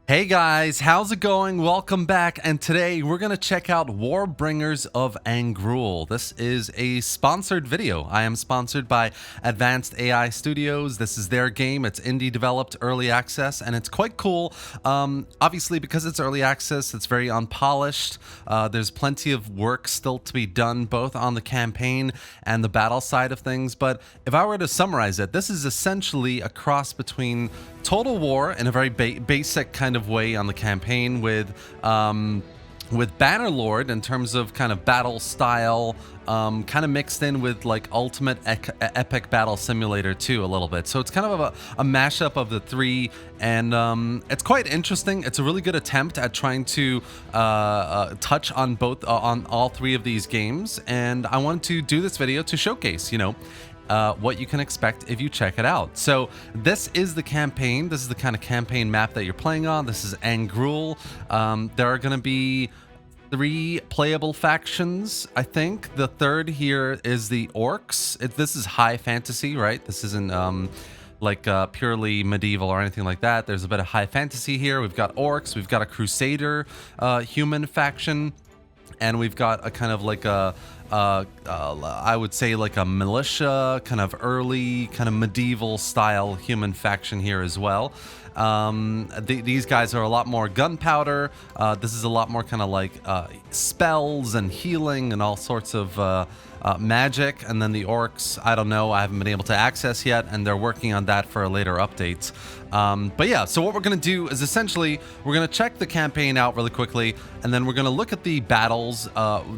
Hey guys, how's it going? Welcome back, and today we're going to check out Warbringers of Angrul. This is a sponsored video. I am sponsored by Advanced AI Studios. This is their game. It's indie developed, early access, and it's quite cool. Obviously, because it's early access, it's very unpolished. There's plenty of work still to be done, both on the campaign and the battle side of things. But if I were to summarize it, this is essentially a cross between Total War in a very basic kind of way on the campaign with Bannerlord in terms of kind of battle style, kind of mixed in with like ultimate epic battle simulator too a little bit. So it's kind of a mashup of the three, and it's quite interesting. It's a really good attempt at trying to touch on both on all three of these games, and I wanted to do this video to showcase, what you can expect if you check it out. So this is the campaign. This is the kind of campaign map that you're playing on. This is Angrul. There are going to be 3 playable factions, I think. The third here is the orcs. This is high fantasy, right? This isn't purely medieval or anything like that. There's a bit of high fantasy here. We've got orcs. We've got a crusader human faction. And we've got a kind of like I would say like a militia, kind of early, kind of medieval style human faction here as well. These guys are a lot more gunpowder. This is a lot more kind of like spells and healing and all sorts of magic. And then the orcs, I don't know, I haven't been able to access yet, and they're working on that for a later update. But yeah, so what we're going to do is essentially we're going to check the campaign out really quickly, and then we're going to look at the battles.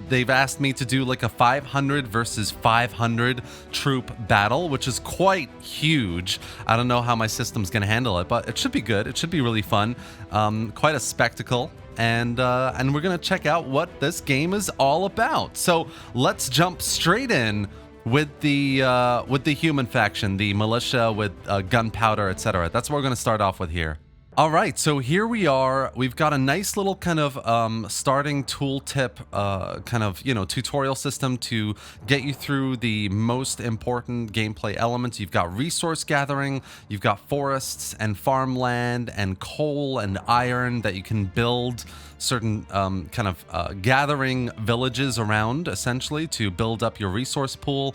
They've asked me to do like a 500 versus 500 troop battle, which is quite huge. I don't know how my system's going to handle it, but it should be good. It should be really fun. Quite a spectacle. And we're going to check out what this game is all about. So let's jump straight in with the human faction, the militia with gunpowder, etc. That's what we're going to start off with here. All right, so here we are. We've got a nice little kind of starting tooltip, kind of, tutorial system to get you through the most important gameplay elements. You've got resource gathering, you've got forests and farmland and coal and iron that you can build certain gathering villages around, essentially, to build up your resource pool.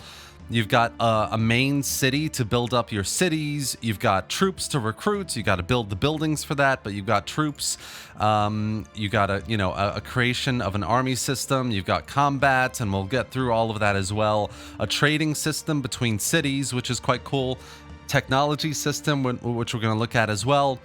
You've got a main city to build up your cities. You've got troops to recruit. You got to build the buildings for that, but you've got troops. You got a creation of an army system. You've got combat, and we'll get through all of that as well. A trading system between cities, which is quite cool. Technology system, which we're going to look at as well.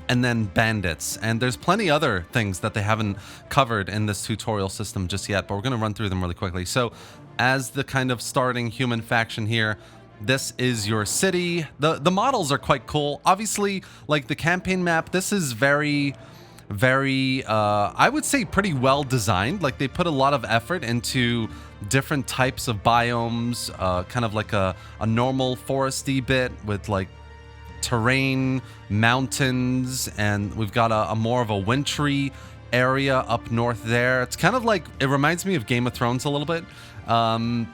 And then bandits. And there's plenty other things that they haven't covered in this tutorial system just yet, but we're going to run through them really quickly. So as the kind of starting human faction here, this is your city. The models are quite cool. Obviously, like the campaign map, this is very, I would say pretty well designed. Like they put a lot of effort into different types of biomes, kind of like a normal foresty bit with like terrain, mountains, and we've got a more of a wintry area up north there. It's kind of like, it reminds me of Game of Thrones a little bit. And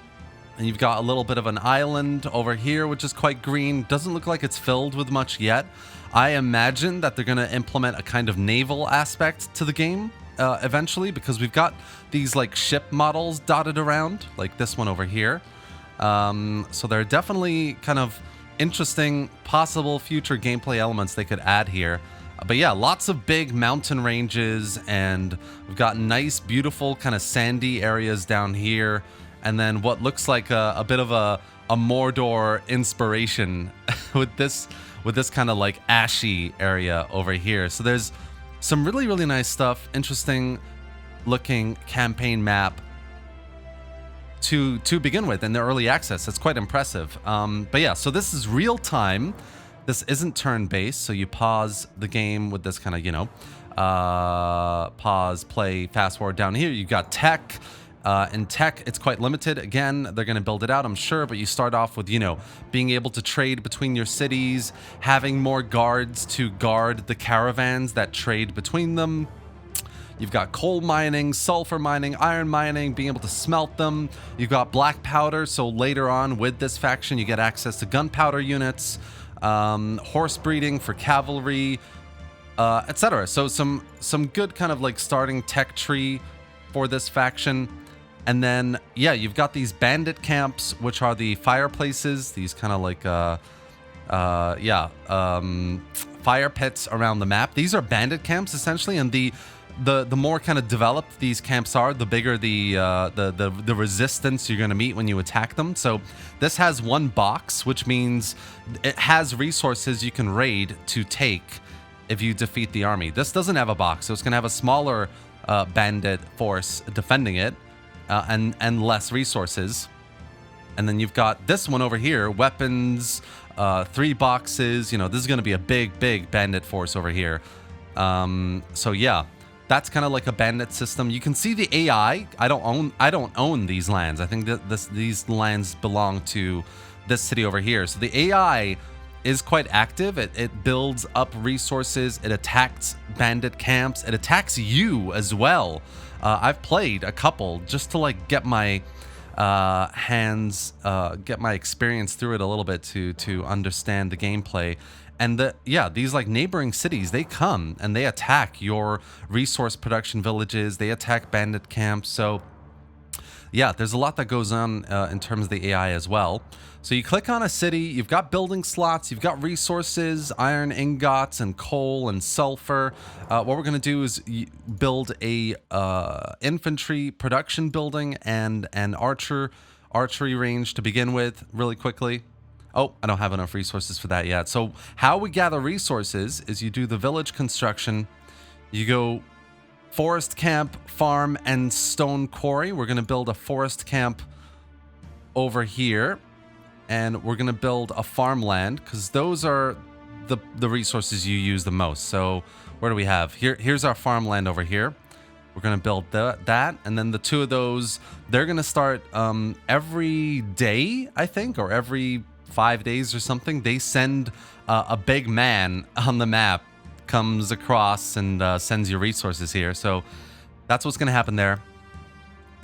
you've got a little bit of an island over here, which is quite green. Doesn't look like it's filled with much yet. I imagine that they're going to implement a kind of naval aspect to the game eventually, because we've got these like ship models dotted around, like this one over here. So they're definitely kind of interesting possible future gameplay elements they could add here. But yeah, lots of big mountain ranges, and we've got nice, beautiful kind of sandy areas down here, and then what looks like a bit of a Mordor inspiration with this kind of like ashy area over here. So there's some really, really nice stuff, interesting looking campaign map to begin with in the early access. It's quite impressive. But yeah, so this is real time. This isn't turn-based, so you pause the game with this kind of, pause, play, fast forward down here. You've got tech. In tech, it's quite limited. Again, they're going to build it out, I'm sure, but you start off with, being able to trade between your cities, having more guards to guard the caravans that trade between them. You've got coal mining, sulfur mining, iron mining, being able to smelt them. You've got black powder, so later on with this faction, you get access to gunpowder units, horse breeding for cavalry, etc. So some good kind of like starting tech tree for this faction. And then, yeah, you've got these bandit camps, which are the fireplaces, these kind of like, fire pits around the map. These are bandit camps, essentially, and the more kind of developed these camps are, the bigger the resistance you're going to meet when you attack them. So this has one box, which means it has resources you can raid to take if you defeat the army. This doesn't have a box, so it's going to have a smaller bandit force defending it. And less resources. And then you've got this one over here, weapons, 3 boxes. You know, this is going to be a big bandit force over here. So yeah, that's kind of like a bandit system. You can see the AI. I don't own these lands. I think that these lands belong to this city over here. So the AI is quite active. It builds up resources. It attacks bandit camps. It attacks you as well. I've played a couple just to like get my get my experience through it a little bit to understand the gameplay. And these like neighboring cities, they come and they attack your resource production villages. They attack bandit camps. So yeah, there's a lot that goes on in terms of the AI as well. So you click on a city, you've got building slots, you've got resources, iron ingots and coal and sulfur. What we're going to do is build a infantry production building and an archery range to begin with really quickly. Oh, I don't have enough resources for that yet. So how we gather resources is you do the village construction, you go forest camp, farm, and stone quarry. We're going to build a forest camp over here. And we're going to build a farmland because those are the resources you use the most. So where do we have? Here's our farmland over here. We're going to build that. And then the two of those, they're going to start every day, I think, or every 5 days or something. They send a big man on the map, comes across and sends you resources here. So that's what's going to happen there.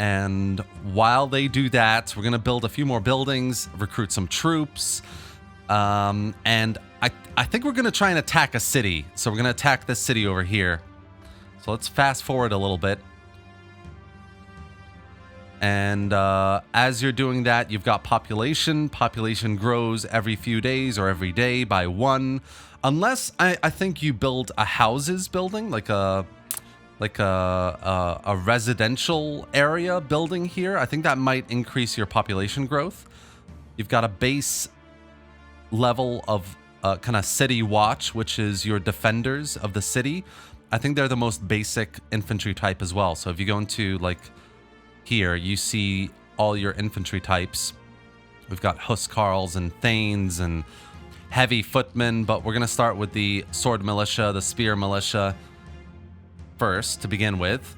And while they do that, we're going to build a few more buildings, recruit some troops. And I think we're going to try and attack a city. So we're going to attack this city over here. So let's fast forward a little bit. And as you're doing that, you've got population. Population grows every few days or every day by 1. Unless I think you build a houses building, like a residential area building here. I think that might increase your population growth. You've got a base level of kind of city watch, which is your defenders of the city. I think they're the most basic infantry type as well. So if you go into like here, you see all your infantry types. We've got huscarls and thanes and heavy footmen, but we're going to start with the sword militia, the spear militia first to begin with.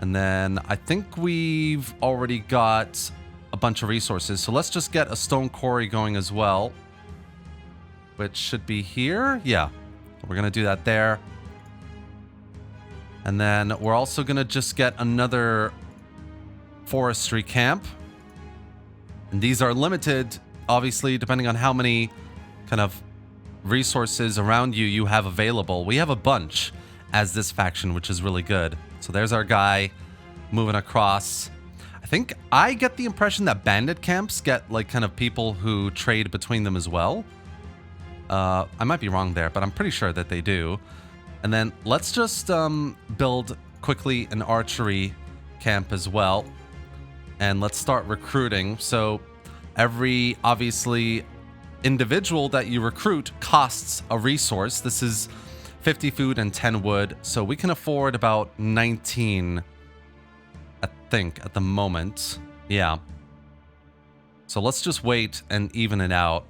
And then I think we've already got a bunch of resources. So let's just get a stone quarry going as well, which should be here. Yeah, we're going to do that there. And then we're also going to just get another forestry camp. And these are limited, obviously, depending on how many kind of resources around you have available. We have a bunch as this faction, which is really good. So there's our guy moving across. I think I get the impression that bandit camps get like kind of people who trade between them as well. I might be wrong there, but I'm pretty sure that they do. And then let's just build quickly an archery camp as well. And let's start recruiting. So every, obviously, individual that you recruit costs a resource. This is 50 food and 10 wood. So we can afford about 19, I think, at the moment. Yeah. So let's just wait and even it out.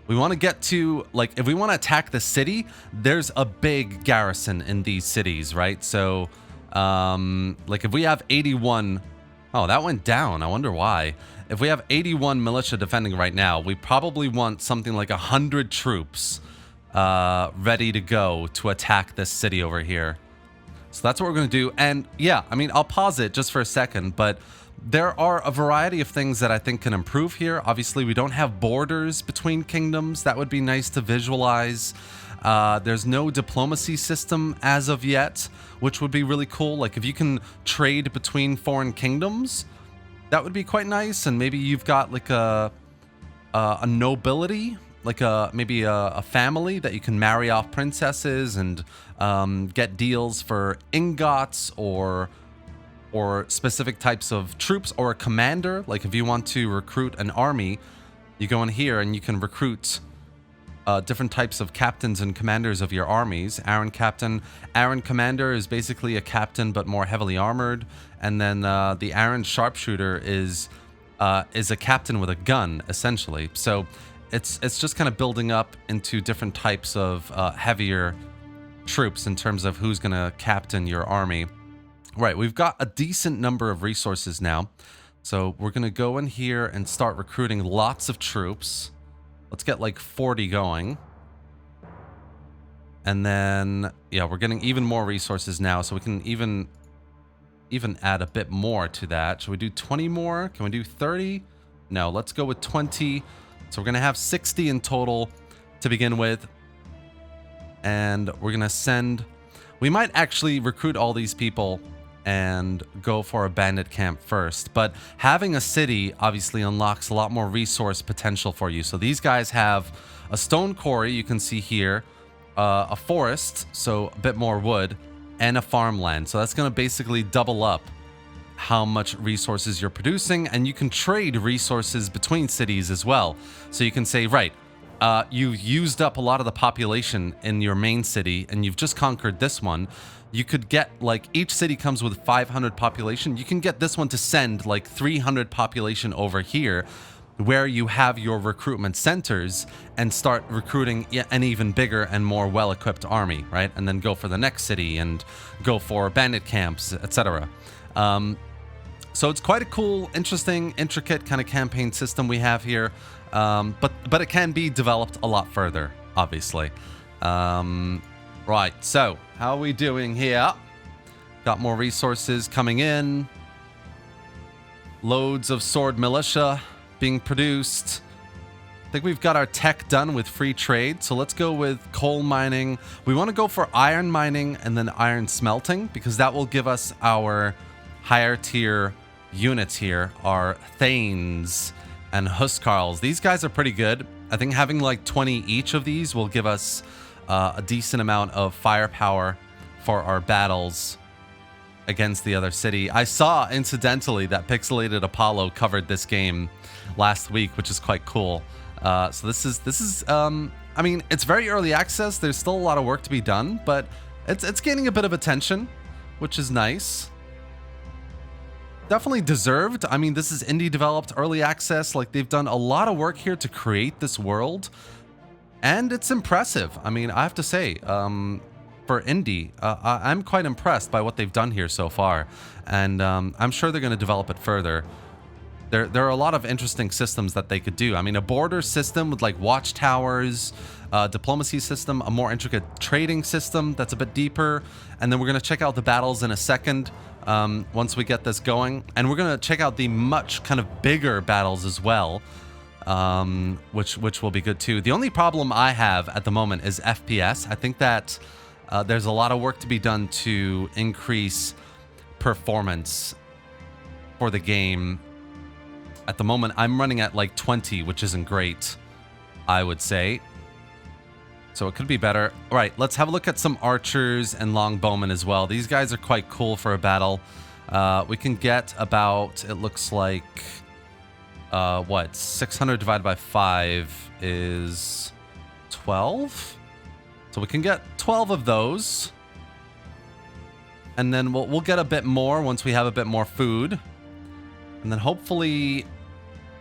We want to get to, like, if we want to attack the city, there's a big garrison in these cities, right? So, like, if we have 81... Oh, that went down. I wonder why. If we have 81 militia defending right now, we probably want something like 100 troops ready to go to attack this city over here. So that's what we're going to do. And yeah, I mean, I'll pause it just for a second, but there are a variety of things that I think can improve here. Obviously, we don't have borders between kingdoms. That would be nice to visualize. There's no diplomacy system as of yet, which would be really cool. Like if you can trade between foreign kingdoms, that would be quite nice. And maybe you've got like a nobility, like maybe a family that you can marry off princesses and get deals for ingots or specific types of troops, or a commander. Like if you want to recruit an army, you go in here and you can recruit different types of captains and commanders of your armies. Aaron Captain. Aaron Commander is basically a captain but more heavily armored. And then the Aaron Sharpshooter is a captain with a gun, essentially. So it's just kind of building up into different types of heavier troops in terms of who's going to captain your army. Right, we've got a decent number of resources now. So we're going to go in here and start recruiting lots of troops. Let's get like 40 going. And then, yeah, we're getting even more resources now, so we can even add a bit more to that. Should we do 20 more? Can we do 30? No, let's go with 20. So we're going to have 60 in total to begin with. And we're going to send... We might actually recruit all these people and go for a bandit camp first. But having a city obviously unlocks a lot more resource potential for you. So these guys have a stone quarry, you can see here, a forest, so a bit more wood, and a farmland. So that's going to basically double up how much resources you're producing, and you can trade resources between cities as well. So you can say, right, you've used up a lot of the population in your main city, and you've just conquered this one. You could get, like, each city comes with 500 population. You can get this one to send, like, 300 population over here, where you have your recruitment centers, and start recruiting an even bigger and more well-equipped army, right? And then go for the next city and go for bandit camps, etc. So it's quite a cool, interesting, intricate kind of campaign system we have here. But it can be developed a lot further, obviously. Right, so how are we doing here? Got more resources coming in. Loads of sword militia being produced. I think we've got our tech done with free trade, so let's go with coal mining. We want to go for iron mining and then iron smelting, because that will give us our higher tier units here, our Thanes and Huskarls. These guys are pretty good. I think having like 20 each of these will give us a decent amount of firepower for our battles against the other city. I saw, incidentally, that Pixelated Apollo covered this game last week, which is quite cool. So this is I mean, it's very early access. There's still a lot of work to be done, but it's gaining a bit of attention, which is nice. Definitely deserved. I mean, this is indie developed, early access. Like, they've done a lot of work here to create this world, and it's impressive. I mean, I have to say, for indie, I'm quite impressed by what they've done here so far, and I'm sure they're going to develop it further. There are a lot of interesting systems that they could do. I mean, a border system with like watchtowers, diplomacy system, a more intricate trading system that's a bit deeper, and then we're going to check out the battles in a second. Once we get this going, and we're gonna check out the much kind of bigger battles as well, which will be good too. The only problem I have at the moment is FPS. I think that there's a lot of work to be done to increase performance for the game. At the moment, I'm running at like 20, which isn't great, I would say. So it could be better. All right, let's have a look at some archers and longbowmen as well. These guys are quite cool for a battle. We can get about, it looks like, what, 600 divided by 5 is 12? So we can get 12 of those. And then we'll get a bit more once we have a bit more food. And then hopefully,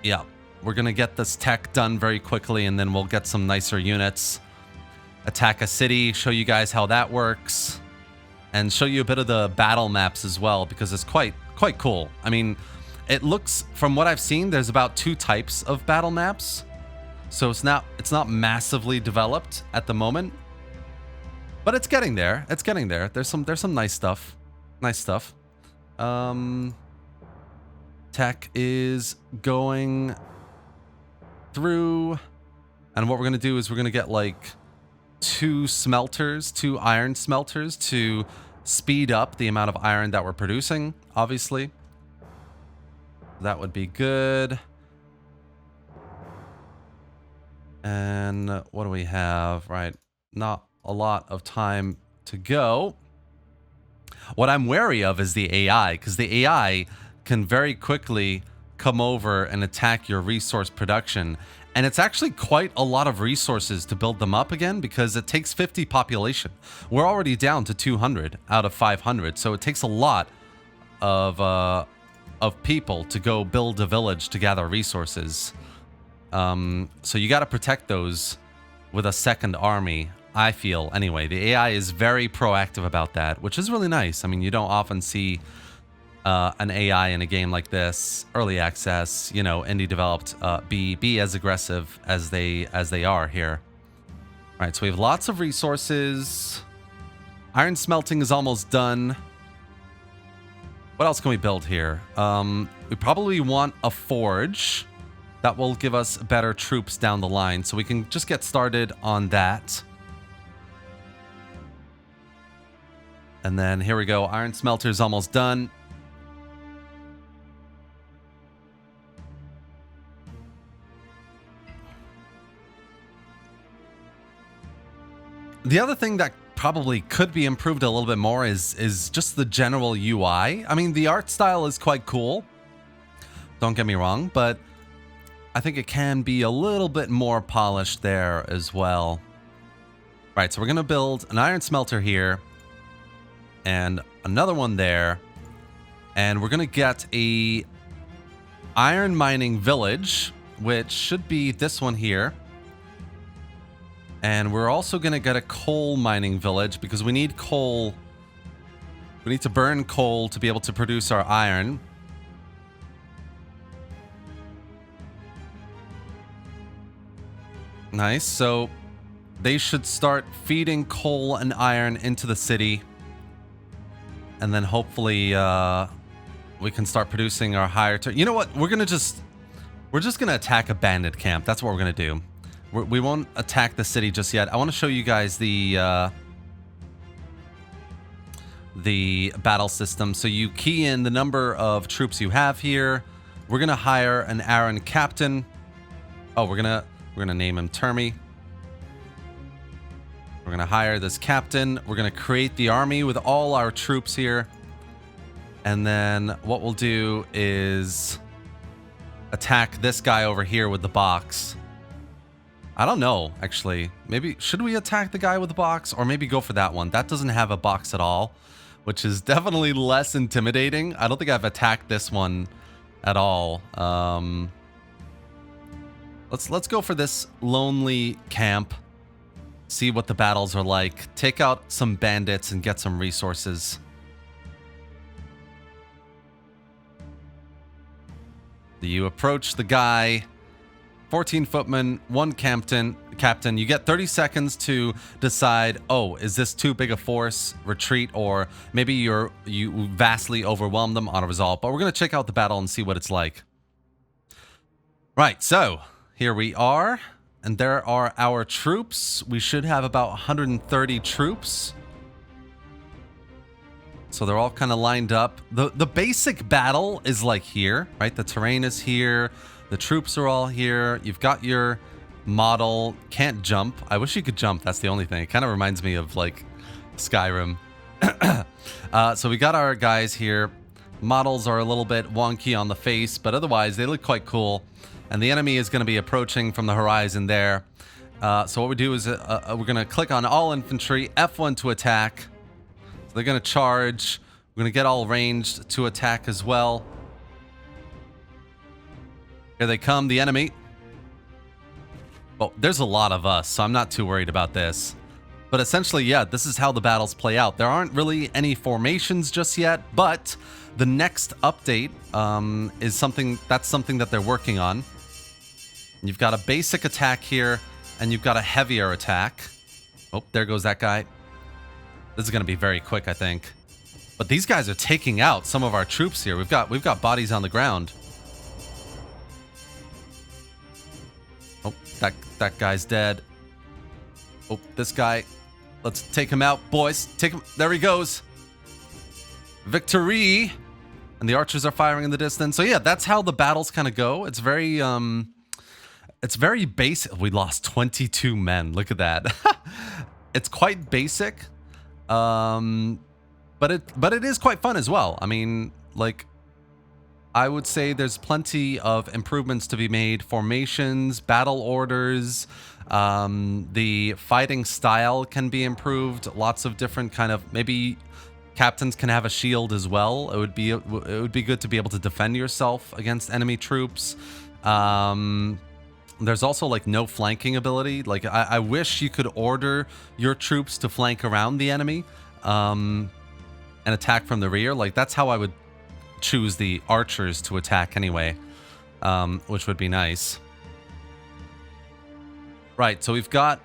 yeah, we're going to get this tech done very quickly, and then we'll get some nicer units. Attack a city, show you guys how that works, and show you a bit of the battle maps as well, because it's quite cool. I mean, it looks, from what I've seen, there's about 2 types of battle maps, so it's not massively developed at the moment, but it's getting there. It's getting there. There's some nice stuff. Tech is going through, and what we're gonna do is we're gonna get like 2 smelters, 2 iron smelters to speed up the amount of iron that we're producing, obviously. That would be good. And what do we have? Right, not a lot of time to go. What I'm wary of is the AI, because the AI can very quickly come over and attack your resource production. And it's actually quite a lot of resources to build them up again, because it takes 50 population. We're already down to 200 out of 500, so it takes a lot of people to go build a village to gather resources. So you got to protect those with a second army, I feel. Anyway, the AI is very proactive about that, which is really nice. I mean, you don't often see an AI in a game like this, early access, you know, indie developed, be as aggressive as they are here. All right, so we have lots of resources. Iron smelting is almost done. What else can we build here? We probably want a forge. That will give us better troops down the line, so we can just get started on that. And then here we go. Iron smelter is almost done. The other thing that probably could be improved a little bit more is just the general UI. I mean, the art style is quite cool. Don't get me wrong, but I think it can be a little bit more polished there as well. Right, so we're going to build an iron smelter here and another one there. And we're going to get a iron mining village, which should be this one here. And we're also going to get a coal mining village because we need coal. We need to burn coal to be able to produce our iron. Nice. So they should start feeding coal and iron into the city. And then hopefully we can start producing our higher... You know what? We're just going to attack a bandit camp. That's what we're going to do. We won't attack the city just yet. I want to show you guys the battle system. So you key in the number of troops you have here. We're going to hire an Aaron captain. Oh, we're going to name him Termy. We're going to hire this captain. We're going to create the army with all our troops here. And then what we'll do is attack this guy over here with the box. I don't know, actually. Maybe, should we attack the guy with the box? Or maybe go for that one. That doesn't have a box at all, which is definitely less intimidating. I don't think I've attacked this one at all. Let's go for this lonely camp. See what the battles are like. Take out some bandits and get some resources. You approach the guy. 14 footmen, 1 captain. You get 30 seconds to decide, oh, is this too big a force? Retreat, or maybe you vastly overwhelm them on a resolve. But we're going to check out the battle and see what it's like. Right, so here we are. And there are our troops. We should have about 130 troops. So they're all kind of lined up. The basic battle is like here, right? The terrain is here. The troops are all here. You've got your model. Can't jump. I wish you could jump. That's the only thing. It kind of reminds me of like Skyrim. So we got our guys here. Models are a little bit wonky on the face, but otherwise they look quite cool. And the enemy is going to be approaching from the horizon there. So what we do is we're going to click on all infantry, F1 to attack. So they're going to charge. We're going to get all ranged to attack as well. Here they come, the enemy. Well, there's a lot of us, so I'm not too worried about this. But essentially, yeah, this is how the battles play out. There aren't really any formations just yet, but the next update is something that they're working on. You've got a basic attack here, and you've got a heavier attack. Oh, there goes that guy. This is going to be very quick, I think. But these guys are taking out some of our troops here. We've got bodies on the ground. Oh, that guy's dead. Oh, this guy. Let's take him out, boys. Take him. There he goes. Victory. And the archers are firing in the distance. So yeah, that's how the battles kind of go. It's very basic. We lost 22 men. Look at that. It's quite basic. But it is quite fun as well. I mean, like, I would say there's plenty of improvements to be made. Formations, battle orders, the fighting style can be improved. Lots of different kind of, maybe captains can have a shield as well. It would be good to be able to defend yourself against enemy troops. There's also like no flanking ability. Like I wish you could order your troops to flank around the enemy and attack from the rear. Like that's how I would choose the archers to attack anyway, which would be nice. Right, so we've got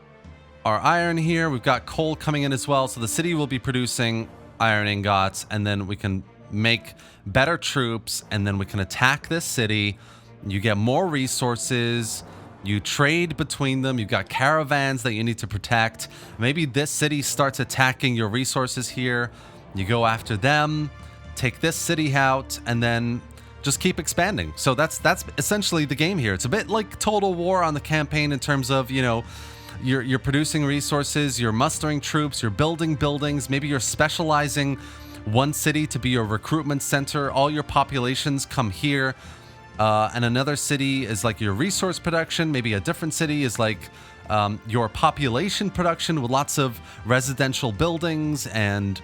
our iron here. We've got coal coming in as well. So the city will be producing iron ingots, and then we can make better troops, and then we can attack this city. You get more resources. You trade between them. You've got caravans that you need to protect. Maybe this city starts attacking your resources here. You go after them, take this city out, and then just keep expanding. So that's essentially the game here. It's a bit like Total War on the campaign in terms of, you know, you're producing resources, you're mustering troops, you're building buildings, maybe you're specializing one city to be your recruitment center. All your populations come here. And another city is like your resource production. Maybe a different city is like your population production with lots of residential buildings and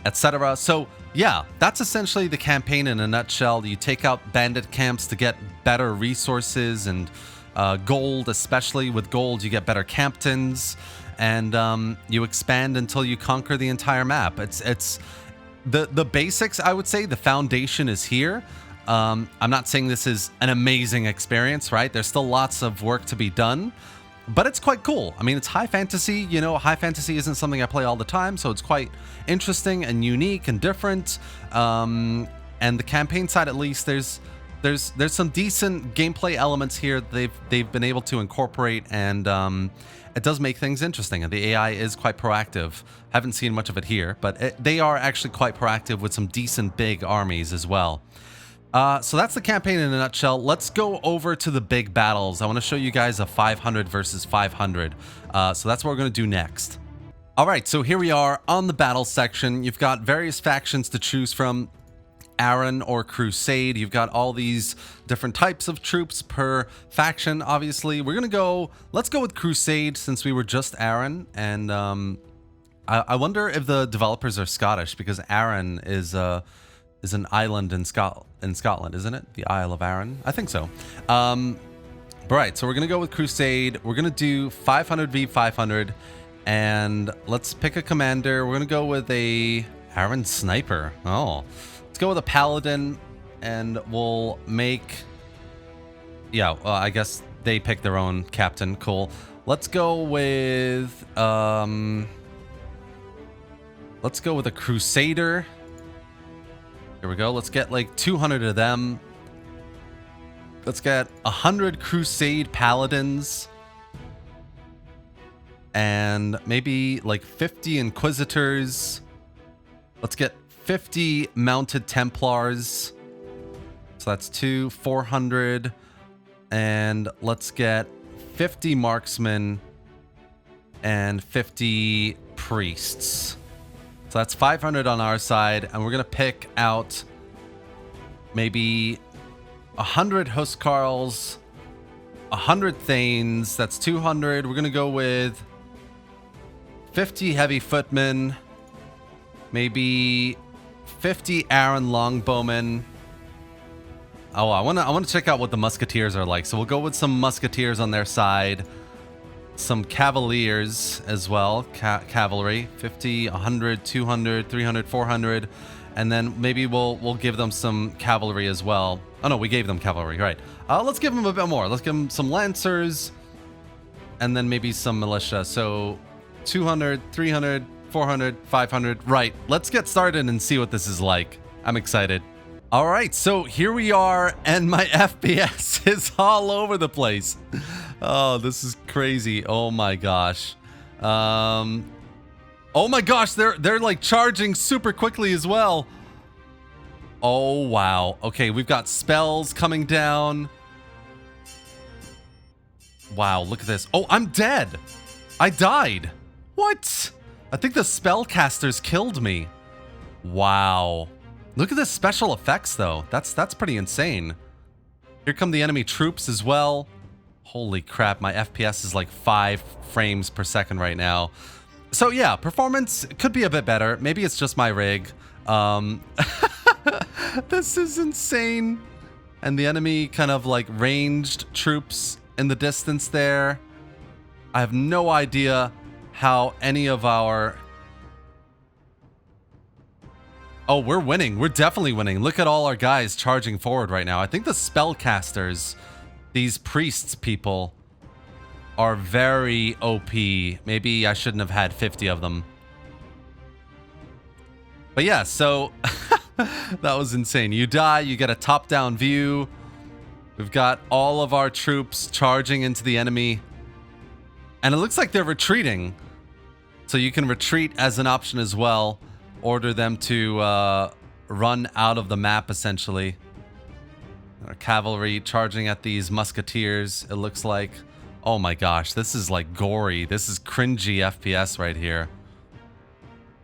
etc. So yeah, that's essentially the campaign in a nutshell. You take out bandit camps to get better resources and gold, especially with gold, you get better captains, and you expand until you conquer the entire map. It's the basics, I would say. The foundation is here. I'm not saying this is an amazing experience, right? There's still lots of work to be done, but it's quite cool. I mean, it's high fantasy. You know, high fantasy isn't something I play all the time, so it's quite interesting and unique and different. And the campaign side, at least, there's some decent gameplay elements here they've been able to incorporate, and it does make things interesting. And the AI is quite proactive. Haven't seen much of it here, but they are actually quite proactive with some decent big armies as well. So that's the campaign in a nutshell. Let's go over to the big battles. I want to show you guys a 500 versus 500. So that's what we're going to do next. All right, so here we are on the battle section. You've got various factions to choose from. Aaron or Crusade. You've got all these different types of troops per faction, obviously. Let's go with Crusade since we were just Aaron. And I wonder if the developers are Scottish, because Aaron is an island in Scotland, isn't it? The Isle of Arran? I think so. Right, so we're going to go with Crusade. We're going to do 500 v 500, and let's pick a commander. We're going to go with a Aaron Sniper. Oh, let's go with a Paladin, and we'll make... Yeah, I guess they pick their own captain. Cool. Let's go with... let's go with a Crusader. Here we go. Let's get like 200 of them. Let's get 100 Crusade Paladins. And maybe like 50 Inquisitors. Let's get 50 Mounted Templars. So that's 400. And let's get 50 Marksmen and 50 Priests. So that's 500 on our side, and we're going to pick out maybe 100 Huskarls, 100 Thanes, that's 200. We're going to go with 50 Heavy Footmen, maybe 50 Aaron Longbowmen. Oh, I want to check out what the Musketeers are like, so we'll go with some Musketeers on their side. Some Cavaliers as well, cavalry, 50, 100, 200, 300, 400, and then maybe we'll give them some cavalry as well. Oh no, we gave them cavalry, right. Let's give them a bit more. Let's give them some Lancers, and then maybe some militia. So 200, 300, 400, 500, right. Let's get started and see what this is like. I'm excited. All right, so here we are, and my FPS is all over the place. Oh, this is crazy. Oh my gosh. Oh my gosh, they're like charging super quickly as well. Oh wow. Okay, we've got spells coming down. Wow, look at this. Oh, I'm dead. I died. What? I think the spellcasters killed me. Wow. Look at the special effects though. That's pretty insane. Here come the enemy troops as well. Holy crap, my FPS is like 5 frames per second right now. So yeah, performance could be a bit better. Maybe it's just my rig. This is insane. And the enemy kind of like ranged troops in the distance there. I have no idea how any of our... Oh, we're winning. We're definitely winning. Look at all our guys charging forward right now. I think the spellcasters, these priests people, are very OP. Maybe I shouldn't have had 50 of them. But yeah, so that was insane. You die, you get a top-down view. We've got all of our troops charging into the enemy. And it looks like they're retreating. So you can retreat as an option as well. Order them to run out of the map, essentially. Our cavalry charging at these musketeers, it looks like. Oh my gosh, this is like gory. This is cringy FPS right here.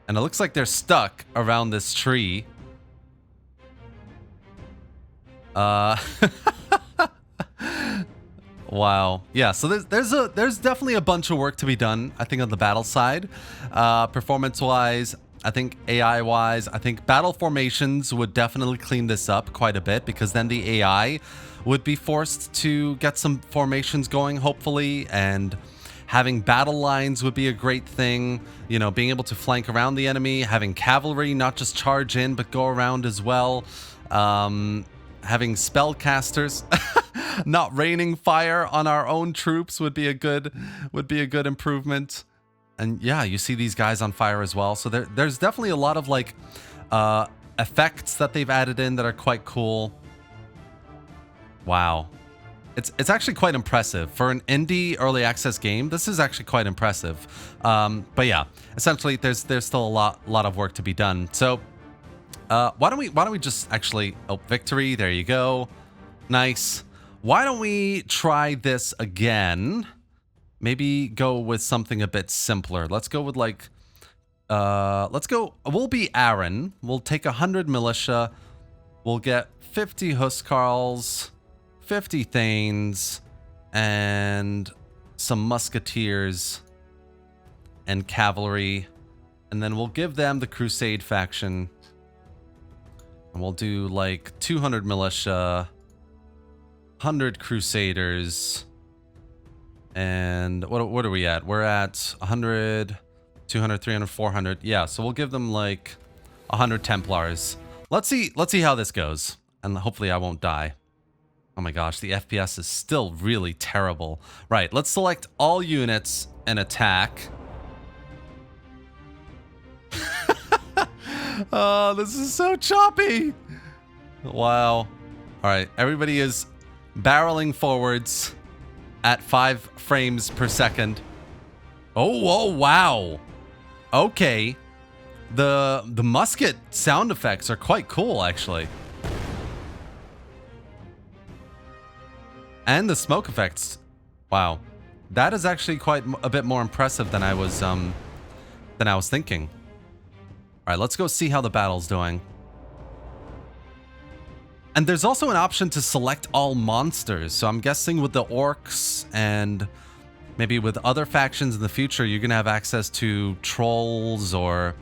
And it looks like they're stuck around this tree. Wow. Yeah, so there's definitely a bunch of work to be done, I think, on the battle side. Performance-wise, I think AI-wise, I think battle formations would definitely clean this up quite a bit, because then the AI would be forced to get some formations going, hopefully, and having battle lines would be a great thing. You know, being able to flank around the enemy, having cavalry not just charge in, but go around as well. Having spellcasters not raining fire on our own troops would be a good improvement. And yeah, you see these guys on fire as well. So there's definitely a lot of like effects that they've added in that are quite cool. Wow. It's actually quite impressive. For an indie early access game, this is actually quite impressive. But yeah, essentially there's still a lot of work to be done. So why don't we just actually... Oh, victory, there you go. Nice. Why don't we try this again? Maybe go with something a bit simpler. Let's go with like... We'll be Aaron. We'll take 100 militia. We'll get 50 Huskarls, 50 Thanes, and some musketeers and cavalry. And then we'll give them the Crusade faction. And we'll do like 200 militia, 100 Crusaders, and what are we at? We're at 100, 200, 300, 400. Yeah, so we'll give them like 100 Templars. Let's see how this goes. And hopefully I won't die. Oh my gosh, the FPS is still really terrible. Right, let's select all units and attack. Oh, this is so choppy. Wow. All right, everybody is barreling forwards at 5 frames per second. Oh, wow. Okay. The musket sound effects are quite cool, actually. And the smoke effects. Wow. That is actually quite a bit more impressive than I was thinking. All right, let's go see how the battle's doing. And there's also an option to select all monsters. So I'm guessing with the orcs and maybe with other factions in the future, you're going to have access to trolls or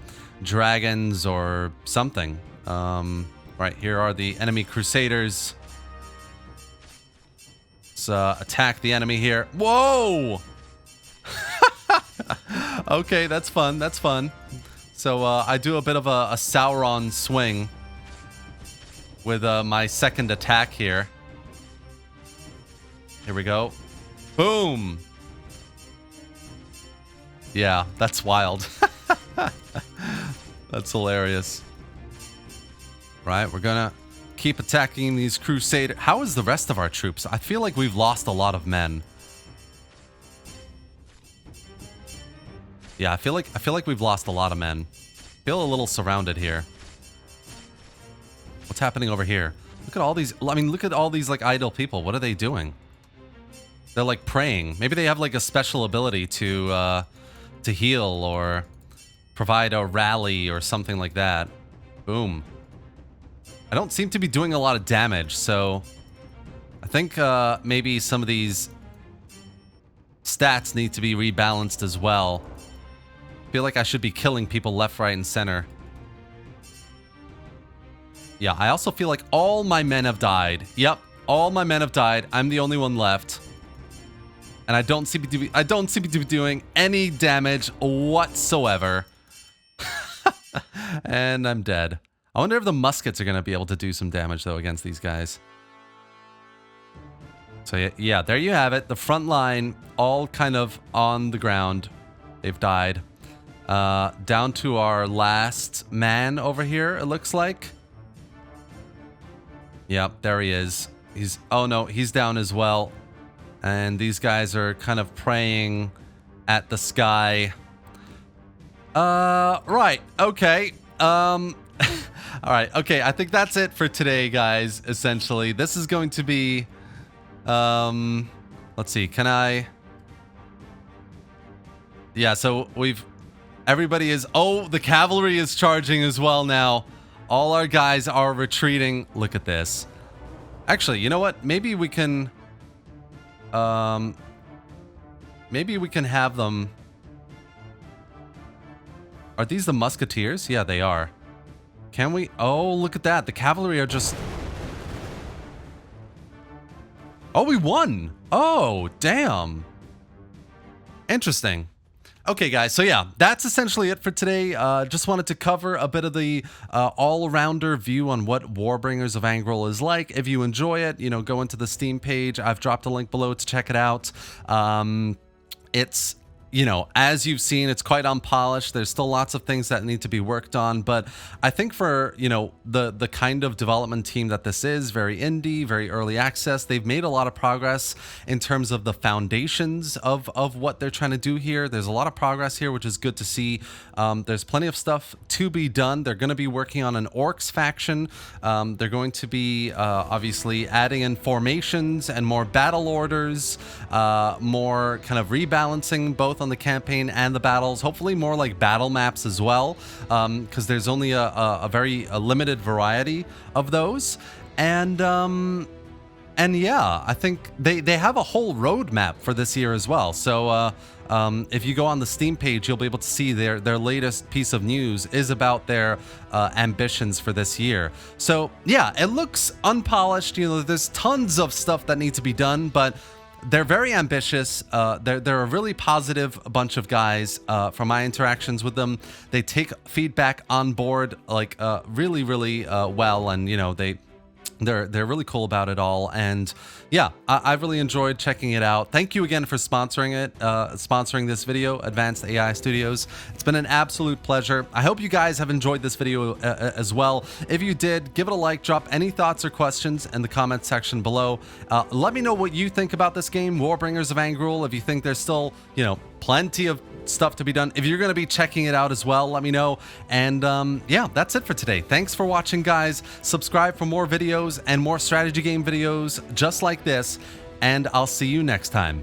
dragons or something. Right, here are the enemy crusaders. Let's attack the enemy here. Whoa! Okay, that's fun. That's fun. So I do a bit of a Sauron swing with my second attack here. Here we go. Boom! Yeah, that's wild. That's hilarious. Right, we're gonna keep attacking these crusaders. How is the rest of our troops? I feel like we've lost a lot of men. Yeah, I feel like we've lost a lot of men. Feel a little surrounded here. What's happening over here? Look at all these. I mean, look at all these like idle people. What are they doing? They're like praying. Maybe they have like a special ability to heal or provide a rally or something like that. Boom. I don't seem to be doing a lot of damage, so I think maybe some of these stats need to be rebalanced as well. I feel like I should be killing people left, right, and center. Yeah, I also feel like all my men have died. Yep, all my men have died. I'm the only one left. And I don't seem to be doing any damage whatsoever. And I'm dead. I wonder if the muskets are going to be able to do some damage, though, against these guys. So, yeah, there you have it. The front line, all kind of on the ground. They've died. Down to our last man over here, it looks like. Yep, there he is. Oh no, he's down as well. And these guys are kind of praying at the sky. Right, okay. All right, okay, I think that's it for today, guys, essentially. This is going to be, let's see, can I? Yeah, so everybody is, oh, the cavalry is charging as well now. All our guys are retreating. Look at this. Actually, you know what? Maybe we can have them. Are these the musketeers? Yeah, they are. Can we? Oh, look at that. The cavalry are just... Oh, we won. Oh, damn. Interesting. Okay, guys, so yeah, that's essentially it for today. Just wanted to cover a bit of the all-rounder view on what Warbringers of Angrul is like. If you enjoy it, you know, go into the Steam page. I've dropped a link below to check it out. It's... You know, as you've seen, it's quite unpolished. There's still lots of things that need to be worked on, but I think for, you know, the kind of development team that this is, very indie, very early access, they've made a lot of progress in terms of the foundations of what they're trying to do here. There's a lot of progress here, which is good to see. There's plenty of stuff to be done. They're going to be working on an orcs faction. They're going to be obviously adding in formations and more battle orders, more kind of rebalancing both on the campaign and the battles, hopefully more like battle maps as well, because there's only a very limited variety of those. And yeah, I think they have a whole roadmap for this year as well. So if you go on the Steam page, you'll be able to see their latest piece of news is about their ambitions for this year. So yeah, it looks unpolished. You know, there's tons of stuff that needs to be done, but they're very ambitious. They're a really positive bunch of guys. From my interactions with them, they take feedback on board like really, really well, and you know they're really cool about it all. And yeah, I've really enjoyed checking it out. Thank you again for sponsoring this video, Advanced AI Studios. It's been an absolute pleasure. I hope you guys have enjoyed this video as well. If you did, give it a like, drop any thoughts or questions in the comment section below. Let me know what you think about this game, Warbringers of Angrul. If you think there's still, you know, plenty of stuff to be done. If you're going to be checking it out as well, let me know. And yeah, that's it for today. Thanks for watching, guys. Subscribe for more videos and more strategy game videos just like this, and I'll see you next time.